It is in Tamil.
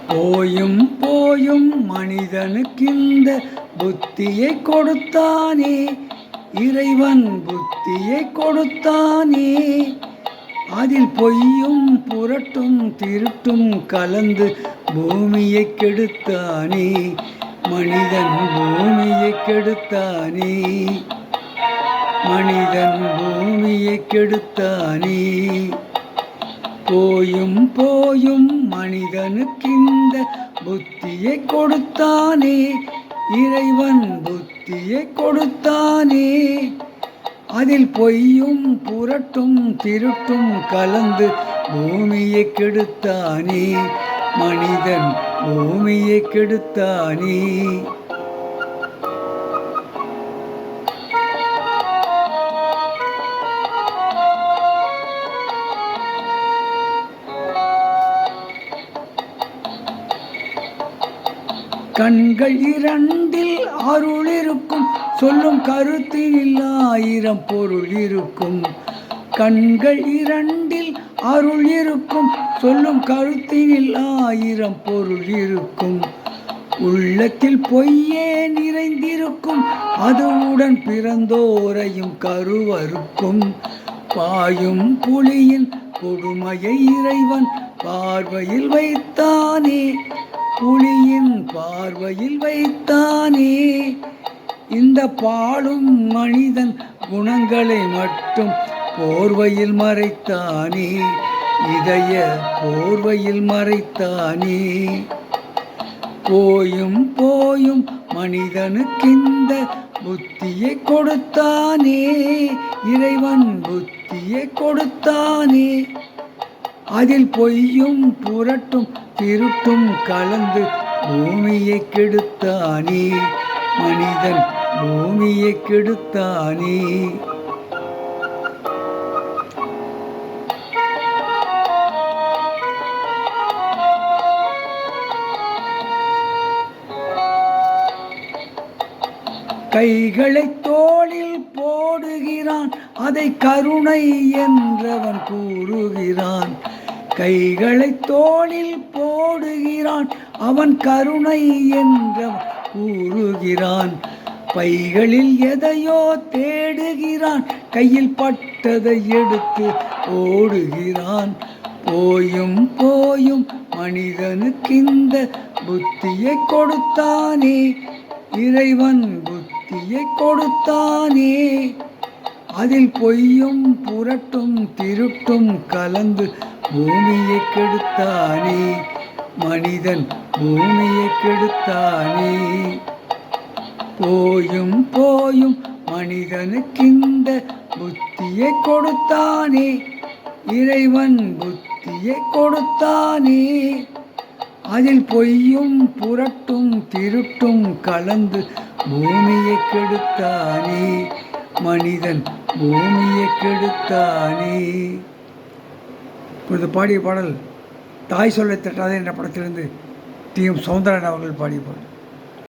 போயும் போயும் மனிதனுக்கிந்த புத்தியை கொடுத்தானே, இறைவன் புத்தியை கொடுத்தானே. அதில் பொய்யும் புரட்டும் திருட்டும் கலந்து பூமியை கெடுத்தானே, மனிதன் பூமியை கெடுத்தானே, மனிதன் பூமியை கெடுத்தானே. போயும் போயும் மனிதனுக்கிந்த புத்தியை கொடுத்தானே, இறைவன் புத்தியை கொடுத்தானே. அதில் பொய்யும் புரட்டும் திருட்டும் கலந்து பூமியை கெடுத்தானே, மனிதன் பூமியை கெடுத்தானே. கண்கள் இரண்டில் அருள் இருக்கும், சொல்லும் கருத்தில் ஆயிரம் பொருள் இருக்கும். கண்கள் இரண்டில் அருள் இருக்கும், சொல்லும் கருத்தில் ஆயிரம் பொருள் இருக்கும். உள்ளத்தில் பொய்யே நிறைந்திருக்கும், அதுவுடன் பிறந்தோரையும் கருவறுக்கும். பாயும் புலியின் கொடுமையை இறைவன் பார்வையில் வைத்தானே, புலியின் பார்வையில் வைத்தானே. இந்த பாழும் மனிதன் குணங்களை மட்டும் போர்வையில் மறைத்தானே, இதய போர்வையில் மறைத்தானே. போயும் போயும் மனிதனுக்கிந்த புத்தியை கொடுத்தானே, இறைவன் புத்தியை கொடுத்தானே. அதில் பொய்யும் புரட்டும் திருட்டும் கலந்து பூமியை கெடுத்தானே, மனிதன் பூமியை கெடுத்தானே. கைகளை தோளில் போடுகிறான், அதை கருணை என்றவன் கூறுகிறான். கைகளை தோளில் போடுகிறான், அவன் கருணை என்றவன் கூறுகிறான். பைகளில் எதையோ தேடுகிறான், கையில் பட்டதை எடுத்து ஓடுகிறான். போயும் போயும் மனிதனுக்கிந்த புத்தியை கொடுத்தானே, இறைவன் புத்தியை கொடுத்தானே. அதில் பொய்யும் புரட்டும் திருட்டும் கலந்து பூமியை கெடுத்தானே, மனிதன் பூமியை கெடுத்தானே. போயும் போயும் மனிதனுக்கிந்த புத்தியை கொடுத்தானே, இறைவன் புத்தியை கொடுத்தானே. அதில் பொய்யும் புரட்டும் திருட்டும் கலந்து பூமியை கெடுத்தானே, மனிதன் பூமியை கெடுத்தானே. இப்பொழுது பாடிய பாடல் தாய் சொல்லை தட்டாதே என்ற படத்திலிருந்து டி.எம். சௌந்தரன் அவர்கள் பாடிய பாடல்.